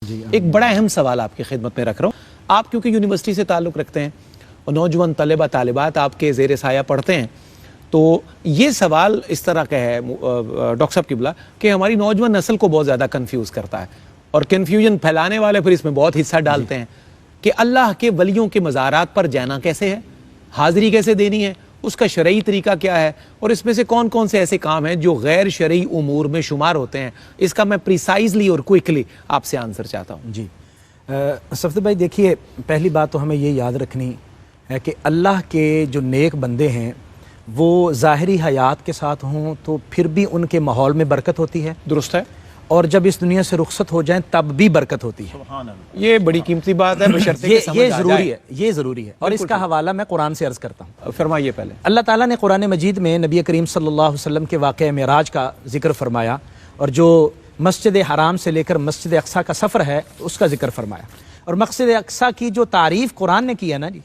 ایک بڑا اہم سوال آپ کی خدمت میں رکھ رہا ہوں. آپ کیونکہ یونیورسٹی سے تعلق رکھتے ہیں اور نوجوان طلبہ طالبات آپ کے زیر سایہ پڑھتے ہیں، تو یہ سوال اس طرح کا ہے ڈاکٹر صاحب قبلہ کہ ہماری نوجوان نسل کو بہت زیادہ کنفیوز کرتا ہے، اور کنفیوژن پھیلانے والے پھر اس میں بہت حصہ ڈالتے ہیں کہ اللہ کے ولیوں کے مزارات پر جانا کیسے ہے، حاضری کیسے دینی ہے، اس کا شرعی طریقہ کیا ہے، اور اس میں سے کون کون سے ایسے کام ہیں جو غیر شرعی امور میں شمار ہوتے ہیں. اس کا میں پریسائزلی اور کوئکلی آپ سے آنسر چاہتا ہوں. جی صفدر بھائی، دیکھیے پہلی بات تو ہمیں یہ یاد رکھنی ہے کہ اللہ کے جو نیک بندے ہیں وہ ظاہری حیات کے ساتھ ہوں تو پھر بھی ان کے ماحول میں برکت ہوتی ہے. درست ہے. اور جب اس دنیا سے رخصت ہو جائیں تب بھی برکت ہوتی ہے. سبحان اللہ. یہ بڑی قیمتی بات ہے، بشرطے کہ سمجھ آ جائے. یہ ضروری ہے. اور اس کا حوالہ میں قرآن سے عرض کرتا ہوں. فرمائیے. پہلے اللہ تعالیٰ نے قرآن مجید میں نبی کریم صلی اللہ علیہ وسلم کے واقعہ معراج کا ذکر فرمایا، اور جو مسجد حرام سے لے کر مسجد اقصیٰ کا سفر ہے اس کا ذکر فرمایا. اور مسجد اقصیٰ کی جو تعریف قرآن نے کی ہے نا جی،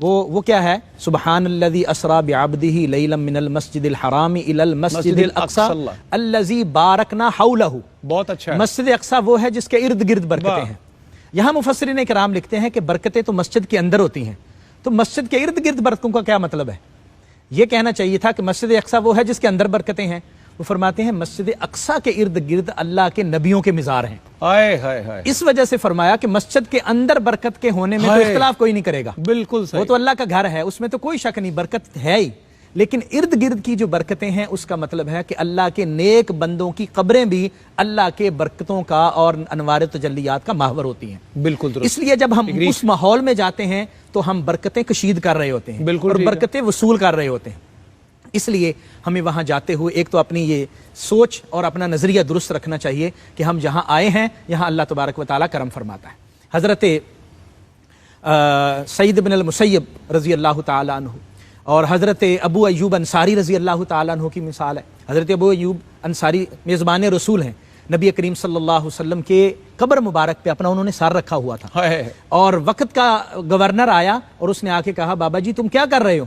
وہ کیا ہے؟ سبحان الذی اسری بعبدہ لیلا من المسجد الحرام الی المسجد الاقصی الذی بارکنا حولہ. بہت اچھا. مسجد اقصیٰ وہ ہے جس کے ارد گرد برکتیں ہیں. یہاں مفسرین کرام لکھتے ہیں کہ برکتیں تو مسجد کے اندر ہوتی ہیں، تو مسجد کے ارد گرد برکتوں کا کیا مطلب ہے؟ یہ کہنا چاہیے تھا کہ مسجد اقصیٰ وہ ہے جس کے اندر برکتیں ہیں. وہ فرماتے ہیں مسجد اقصیٰ کے ارد گرد اللہ کے نبیوں کے مزار ہیں. اس وجہ سے فرمایا کہ مسجد کے اندر برکت کے ہونے میں تو اختلاف کوئی نہیں کرے گا. بالکل صحیح. وہ تو اللہ کا گھر ہے، اس میں تو کوئی شک نہیں، برکت ہے ہی. لیکن ارد گرد کی جو برکتیں ہیں اس کا مطلب ہے کہ اللہ کے نیک بندوں کی قبریں بھی اللہ کے برکتوں کا اور انوار تجلیات کا محور ہوتی ہیں. بالکل درست. اس لیے جب ہم اس ماحول میں جاتے ہیں تو ہم برکتیں کشید کر رہے ہوتے ہیں اور برکتیں وصول کر رہے ہوتے ہیں. اس لیے ہمیں وہاں جاتے ہوئے ایک تو اپنی یہ سوچ اور اپنا نظریہ درست رکھنا چاہیے کہ ہم جہاں آئے ہیں یہاں اللہ تبارک و تعالیٰ کرم فرماتا ہے. حضرت سعید بن المسیب رضی اللہ تعالیٰ عنہ اور حضرت ابو ایوب انصاری رضی اللہ تعالیٰ عنہ کی مثال ہے. حضرت ابو ایوب انصاری میزبان رسول ہیں. نبی کریم صلی اللہ علیہ وسلم کے قبر مبارک پہ اپنا انہوں نے سر رکھا ہوا تھا، اور وقت کا گورنر آیا اور اس نے آ کے کہا بابا جی تم کیا کر رہے ہو؟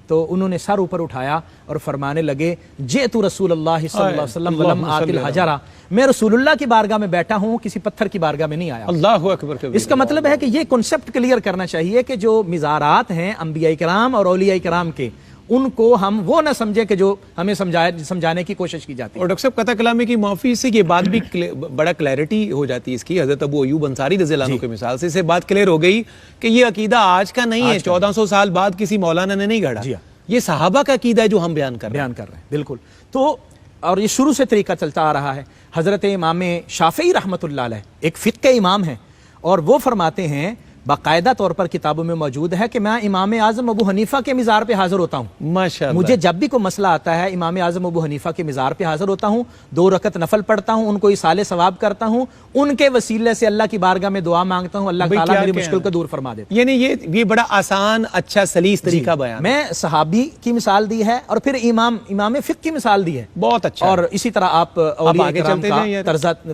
تو انہوں نے سر اوپر اٹھایا اور فرمانے لگے جئت رسول اللہ صلی اللہ علیہ وسلم ولم آت الحجرہ، میں رسول اللہ کی بارگاہ میں بیٹھا ہوں، کسی پتھر کی بارگاہ میں نہیں آیا. اللہ اکبر. اس کا مطلب ہے کہ یہ کنسپٹ کلیئر کرنا چاہیے کہ جو مزارات ہیں انبیاء کرام اور اولیاء کرام کے، ان کو ہم وہ نہ سمجھیں کہ جو ہمیں سمجھانے کی کوشش کی جاتی ہے. اور ڈاکٹر صاحب قطع کلامی کی معافی سے یہ بات بھی بڑا کلیئرٹی ہو جاتی ہے اس کی. حضرت ابو ایوب انصاری رضی اللہ عنہ کی مثال سے بات کلیئر ہو گئی کہ یہ عقیدہ آج کا نہیں ہے، 1400 سال بعد کسی مولانا نے نہیں گھڑا. یہ صحابہ کا عقیدہ ہے جو ہم بیان کر رہے ہیں. بالکل. تو اور یہ شروع سے طریقہ چلتا آ رہا ہے. حضرت امام شافعی رحمۃ اللہ علیہ ایک فقہ امام ہیں، اور وہ فرماتے ہیں باقاعدہ طور پر کتابوں میں موجود ہے کہ میں امام اعظم ابو حنیفہ کے مزار پہ حاضر ہوتا ہوں. ماشاءاللہ. مجھے جب بھی کوئی مسئلہ آتا ہے امام اعظم ابو حنیفہ کے مزار پہ حاضر ہوتا ہوں، 2 رکعت نفل پڑھتا ہوں، ان کو ایصال ثواب کرتا ہوں، ان کے وسیلے سے اللہ کی بارگاہ میں دعا مانگتا ہوں، اللہ تعالیٰ میری مشکل کو دور فرما دیتا ہے. یعنی یہ بڑا آسان اچھا سلیس طریقہ بیان. میں صحابی کی مثال دی ہے اور پھر امام فقہ کی مثال دی ہے. بہت اچھا. اور اسی طرح آپ اولیاء کرام کا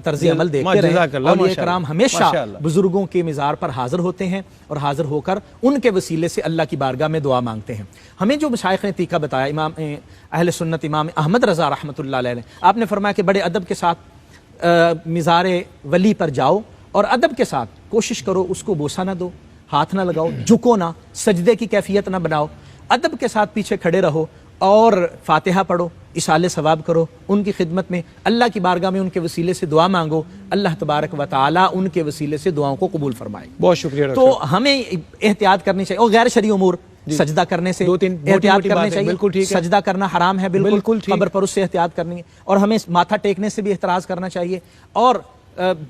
طرز عمل دیکھتے رہیں. اولیاء کرام ہمیشہ بزرگوں کے مزار پر حاضر ہوتے ہیں اور حاضر ہو کر ان کے وسیلے سے اللہ کی بارگاہ میں دعا مانگتے ہیں. ہمیں جو مشائخ نے طریقہ بتایا، امام اہل سنت امام احمد رضا رحمۃ اللہ علیہ نے، آپ نے فرمایا کہ بڑے ادب کے ساتھ مزار ولی پر جاؤ اور ادب کے ساتھ کوشش کرو اس کو بوسہ نہ دو، ہاتھ نہ لگاؤ، جھکو نہ، سجدے کی کیفیت نہ بناؤ، ادب کے ساتھ پیچھے کھڑے رہو اور فاتحہ پڑھو، ایصال ثواب کرو، ان کی خدمت میں اللہ کی بارگاہ میں ان کے وسیلے سے دعا مانگو، اللہ تبارک و تعالیٰ ان کے وسیلے سے دعاؤں کو قبول فرمائے. بہت شکریہ. تو ہمیں احتیاط کرنی چاہیے، اور غیر شرعی امور سجدہ کرنے سے احتیاط کرنی چاہیے. سجدہ کرنا حرام ہے بالکل، قبر پر اس سے احتیاط کرنی ہے، اور ہمیں ماتھا ٹیکنے سے بھی احتراز کرنا چاہیے، اور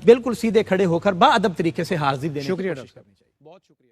بالکل سیدھے کھڑے ہو کر با ادب طریقے سے حاضری دینے کی کوشش کرنی چاہیے. بہت شکریہ.